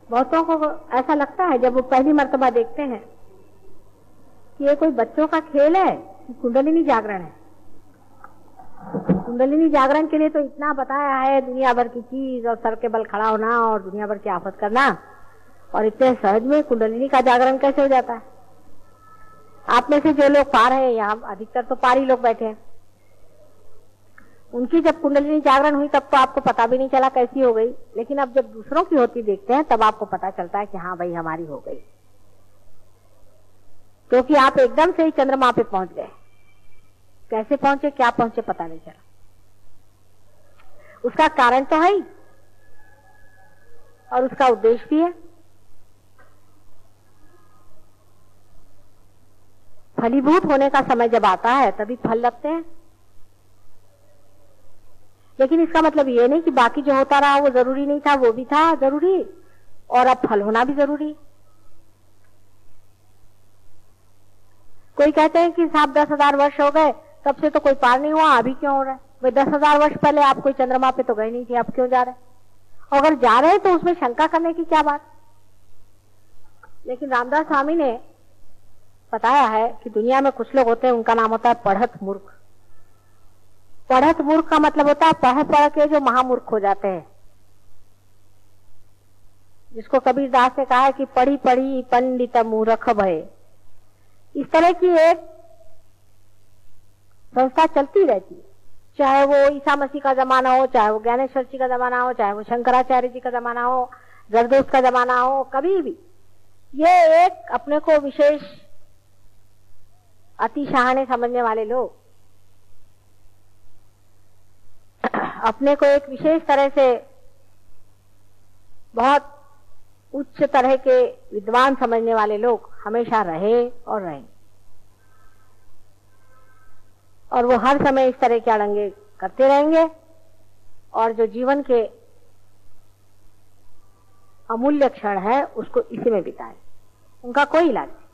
बहुतों को ऐसा लगता है जब वो पहली मर्तबा देखते हैं कि ये कोई बच्चों का खेल है, कुंडलिनी जागरण है। कुंडलिनी जागरण के लिए तो इतना बताया है, दुनिया भर की चीज और सर के बल खड़ा होना और दुनिया भर की आफत करना, और इतने सहज में कुंडलिनी का जागरण कैसे हो जाता है? आप में से जो लोग पार हैं, यहाँ अधिकतर तो पारी लोग बैठे हैं, उनकी जब कुंडलिनी जागरण हुई तब तो आपको पता भी नहीं चला कैसी हो गई, लेकिन अब जब दूसरों की होती देखते हैं तब आपको पता चलता है कि हाँ भाई हमारी हो गई, क्योंकि आप एकदम से ही चंद्रमा पे पहुंच गए। कैसे पहुंचे, क्या पहुंचे, पता नहीं चला। उसका कारण तो है ही और उसका उद्देश्य भी है। फलीभूत होने का समय जब आता है तभी फल लगते हैं, लेकिन इसका मतलब ये नहीं कि बाकी जो होता रहा वो जरूरी नहीं था, वो भी था जरूरी, और अब फल होना भी जरूरी। कोई कहते हैं कि साहब 10,000 वर्ष हो गए तब से तो कोई पार नहीं हुआ, अभी क्यों हो रहा है? भाई 10,000 वर्ष पहले आप कोई चंद्रमा पे तो गए नहीं थे, आप क्यों जा रहे हैं? अगर जा रहे हैं तो उसमें शंका करने की क्या बात? लेकिन रामदास स्वामी ने बताया है कि दुनिया में कुछ लोग होते हैं, उनका नाम होता है पढ़त मूर्ख। पढ़त मूर्ख का मतलब होता है पढ़ पढ़ के जो महामूर्ख हो जाते हैं, जिसको कबीरदास ने कहा है कि पढ़ी पढ़ी पंडित मूर्ख भय। इस तरह की एक संस्था चलती रहती है, चाहे वो ईसा मसीह का जमाना हो, चाहे वो ज्ञानेश्वर जी का जमाना हो, चाहे वो शंकराचार्य जी का जमाना हो, जरदोस्त का जमाना हो, कभी भी ये एक अपने को विशेष अति शहाणे समझने वाले लोग अपने को एक विशेष तरह से बहुत उच्च तरह के विद्वान समझने वाले लोग हमेशा रहे और रहें, और वो हर समय इस तरह के अड़ंगे करते रहेंगे, और जो जीवन के अमूल्य क्षण है उसको इसी में बिताए, उनका कोई इलाज नहीं।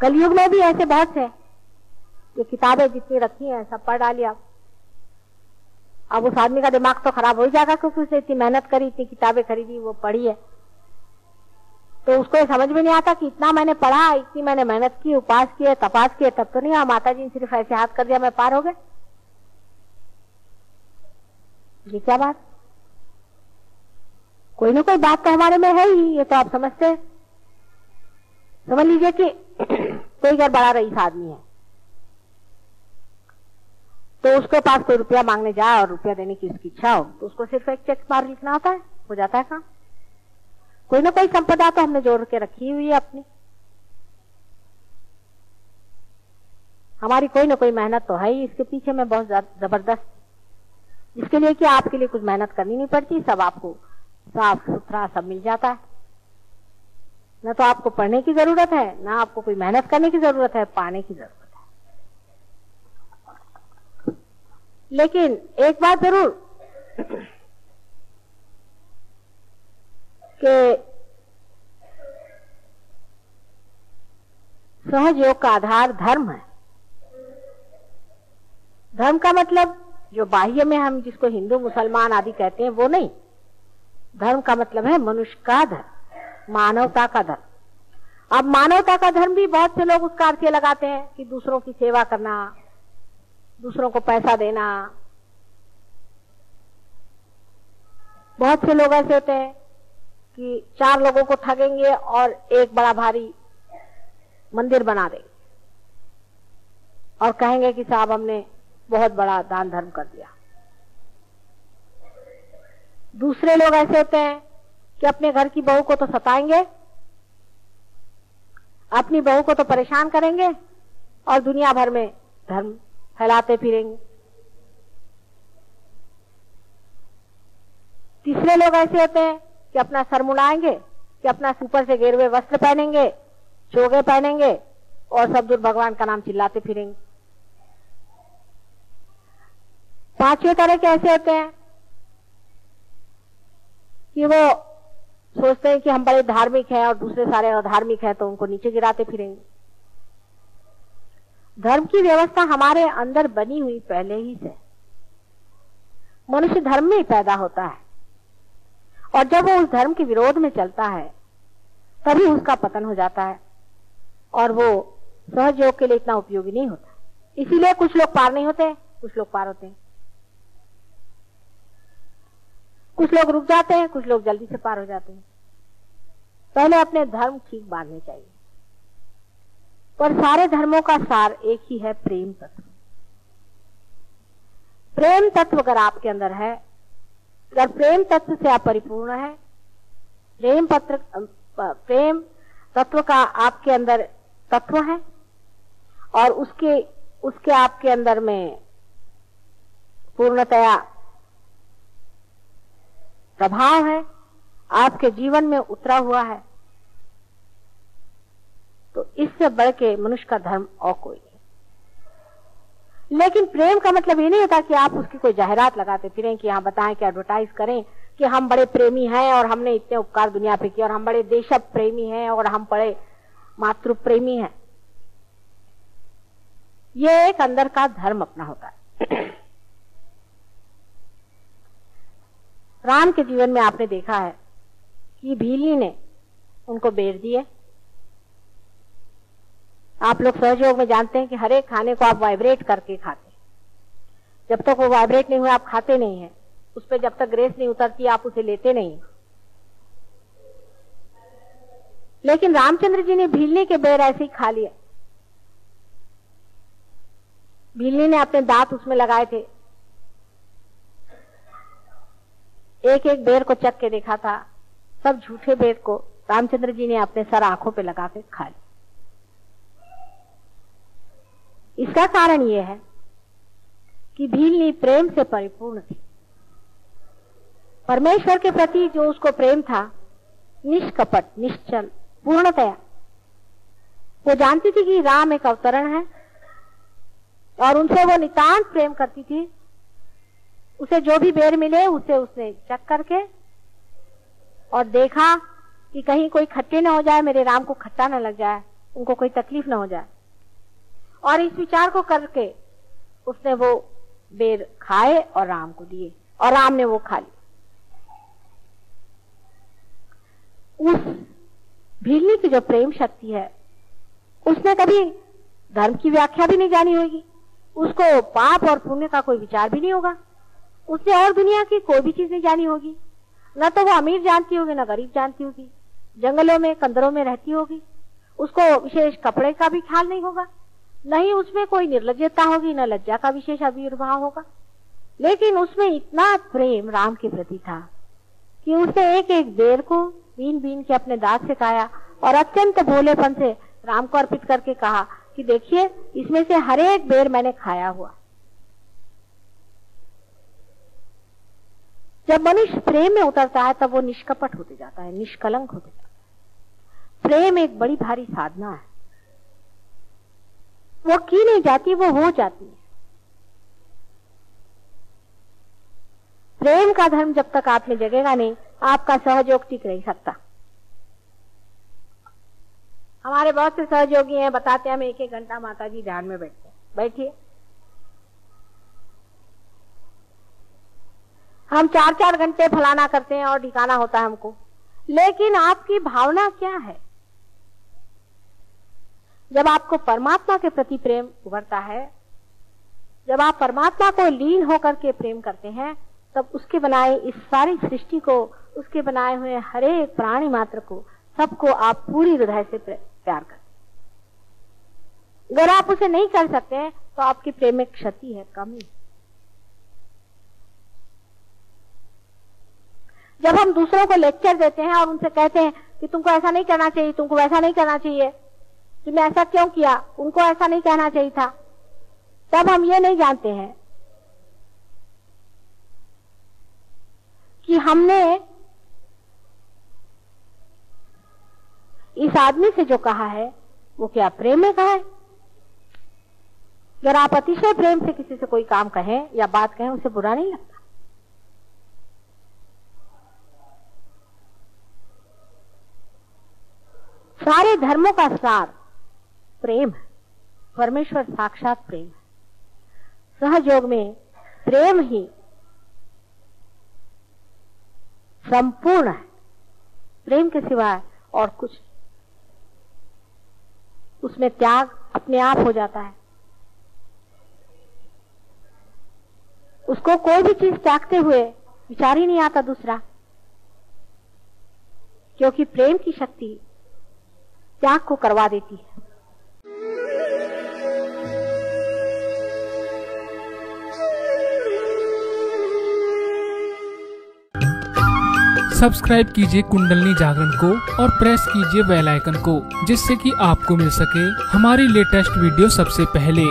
कलयुग में भी ऐसे बहुत से, ये किताबें जितनी रखी हैं सब पढ़ डाली आप। अब उस आदमी का दिमाग तो खराब हो जाएगा, क्योंकि उसने इतनी मेहनत करी, इतनी किताबें खरीदी, वो पढ़ी है, तो उसको ये समझ में नहीं आता कि इतना मैंने पढ़ा, इतनी मैंने मेहनत की, उपास किए, तपास किए, तब तो नहीं हुआ। माता जी ने सिर्फ ऐसे हाथ कर दिया, मैं पार हो गए। ये क्या बात? कोई ना कोई बात तो हमारे में है ही, ये तो आप समझते हैं। समझ लीजिए कि कोई गड़बड़ा रईस आदमी है, तो उसके पास कोई रुपया मांगने जाए और रुपया देने की उसकी इच्छा हो, तो उसको सिर्फ एक चेक बार लिखना होता है, हो जाता है काम। कोई ना कोई संपदा तो हमने जोड़ के रखी हुई है अपनी, हमारी कोई ना कोई मेहनत तो है ही इसके पीछे में बहुत जबरदस्त, इसके लिए कि आपके लिए कुछ मेहनत करनी नहीं पड़ती, सब आपको साफ सुथरा सब मिल जाता है। न तो आपको पढ़ने की जरूरत है, ना आपको कोई मेहनत करने की जरूरत है, पाने की जरूरत है। लेकिन एक बात जरूर कि सहज योग का आधार धर्म है। धर्म का मतलब जो बाह्य में हम जिसको हिंदू मुसलमान आदि कहते हैं वो नहीं, धर्म का मतलब है मनुष्य का धर्म, मानवता का धर्म। अब मानवता का धर्म भी बहुत से लोग उसका अर्थ लगाते हैं कि दूसरों की सेवा करना, दूसरों को पैसा देना। बहुत से लोग ऐसे होते हैं कि 4 लोगों को ठगेंगे और एक बड़ा भारी मंदिर बना देंगे और कहेंगे कि साहब हमने बहुत बड़ा दान धर्म कर दिया। दूसरे लोग ऐसे होते हैं कि अपने घर की बहू को तो सताएंगे, अपनी बहू को तो परेशान करेंगे और दुनिया भर में धर्म फैलाते फिरेंगे। तीसरे लोग ऐसे होते हैं कि अपना सर मुड़ाएंगे, कि अपना ऊपर से गेरुए वस्त्र पहनेंगे, चोगे पहनेंगे और सब दूर भगवान का नाम चिल्लाते फिरेंगे। पांचवें तरह के ऐसे होते हैं कि वो सोचते हैं कि हम बड़े धार्मिक हैं और दूसरे सारे अधार्मिक हैं, तो उनको नीचे गिराते फिरेंगे। धर्म की व्यवस्था हमारे अंदर बनी हुई पहले ही से। मनुष्य धर्म में ही पैदा होता है और जब वो उस धर्म के विरोध में चलता है तभी उसका पतन हो जाता है और वो सहयोग के लिए इतना उपयोगी नहीं होता। इसीलिए कुछ लोग पार नहीं होते, कुछ लोग पार होते हैं। कुछ लोग रुक जाते हैं, कुछ लोग जल्दी से पार हो जाते हैं। पहले अपने धर्म ठीक बांधने चाहिए। पर सारे धर्मों का सार एक ही है, प्रेम तत्व। प्रेम तत्व अगर आपके अंदर है, अगर प्रेम तत्व से आप परिपूर्ण है, प्रेम तत्व का आपके अंदर तत्व है और उसके आपके अंदर में पूर्णतया प्रभाव है, आपके जीवन में उतरा हुआ है, तो इससे बढ़ के मनुष्य का धर्म और कोई नहीं। लेकिन प्रेम का मतलब ये नहीं होता कि आप उसकी कोई जाहिरात लगाते फिरें कि यहाँ बताएं कि एडवर्टाइज करें कि हम बड़े प्रेमी हैं और हमने इतने उपकार दुनिया पे किए और हम बड़े देश प्रेमी हैं और हम बड़े मातृ प्रेमी हैं। ये एक अंदर का धर्म अपना होता है। राम के जीवन में आपने देखा है कि भीली ने उनको बेर दिए। आप लोग सहयोग में जानते हैं कि हर एक खाने को आप वाइब्रेट करके खाते हैं। जब तक वो वाइब्रेट नहीं हुआ आप खाते नहीं हैं। उस पर जब तक ग्रेस नहीं उतरती आप उसे लेते नहीं। लेकिन रामचंद्र जी ने भीलनी के बेर ऐसे ही खा लिए। भीलनी ने अपने दांत उसमें लगाए थे, एक एक बेर को चख के देखा था। सब झूठे बेर को रामचंद्र जी ने अपने सर आंखों पे लगा के खा लिया। इसका कारण यह है कि भीलनी प्रेम से परिपूर्ण थी। परमेश्वर के प्रति जो उसको प्रेम था, निष्कपट, निश्चल, पूर्णतया। वो जानती थी कि राम एक अवतरण है और उनसे वो नितांत प्रेम करती थी। उसे जो भी बेर मिले उसे उसने चख करके और देखा कि कहीं कोई खट्टे न हो जाए, मेरे राम को खट्टा न लग जाए, उनको कोई तकलीफ न हो जाए। और इस विचार को करके उसने वो बेर खाए और राम को दिए और राम ने वो खा ली। उस भीलनी की जो प्रेम शक्ति है, उसने कभी धर्म की व्याख्या भी नहीं जानी होगी, उसको पाप और पुण्य का कोई विचार भी नहीं होगा, उसने और दुनिया की कोई भी चीज नहीं जानी होगी। न तो वो अमीर जानती होगी, न गरीब जानती होगी, जंगलों में कंदरों में रहती होगी, उसको विशेष कपड़े का भी ख्याल नहीं होगा, न ही उसमें कोई निर्लज्जता होगी, न लज्जा का विशेष आविर्भाव होगा। लेकिन उसमें इतना प्रेम राम के प्रति था कि उसने एक एक बेर को बीन बीन के अपने दांत से खाया और अत्यंत भोलेपन से राम को अर्पित करके कहा कि देखिए, इसमें से हर एक बेर मैंने खाया हुआ। जब मनुष्य प्रेम में उतरता है तब वो निष्कपट होते जाता है, निष्कलंक होते जाता है। प्रेम एक बड़ी भारी साधना है, वो की नहीं जाती, वो हो जाती है। प्रेम का धर्म जब तक आप में जगेगा नहीं, आपका सहयोग टिक नहीं सकता। हमारे बहुत से सहयोगी हैं, बताते हैं हम एक एक घंटा माता जी ध्यान में बैठते हैं। बैठिए, हम 4-4 घंटे फलाना करते हैं और ठिकाना होता है हमको। लेकिन आपकी भावना क्या है? जब आपको परमात्मा के प्रति प्रेम उभरता है, जब आप परमात्मा को लीन होकर के प्रेम करते हैं, तब उसके बनाए इस सारी सृष्टि को, उसके बनाए हुए हर एक प्राणी मात्र को, सबको आप पूरी हृदय से प्यार करते हैं। अगर आप उसे नहीं कर सकते तो आपकी प्रेम में क्षति है, कमी। जब हम दूसरों को लेक्चर देते हैं और उनसे कहते हैं कि तुमको ऐसा नहीं करना चाहिए, तुमको वैसा नहीं करना चाहिए, तुमने ऐसा क्यों किया, उनको ऐसा नहीं कहना चाहिए था, तब हम ये नहीं जानते हैं कि हमने इस आदमी से जो कहा है वो क्या प्रेम में कहा है। अगर आप अतिशय प्रेम से किसी से कोई काम कहें या बात कहें, उसे बुरा नहीं लगता। सारे धर्मों का सार प्रेम है। परमेश्वर साक्षात प्रेम है। सहयोग में प्रेम ही संपूर्ण है, प्रेम के सिवाय और कुछ, उसमें त्याग अपने आप हो जाता है। उसको कोई भी चीज त्यागते हुए विचार ही नहीं आता दूसरा, क्योंकि प्रेम की शक्ति त्याग को करवा देती है। सब्सक्राइब कीजिए कुंडलिनी जागरण को और प्रेस कीजिए बेल आइकन को, जिससे कि आपको मिल सके हमारी लेटेस्ट वीडियो सबसे पहले।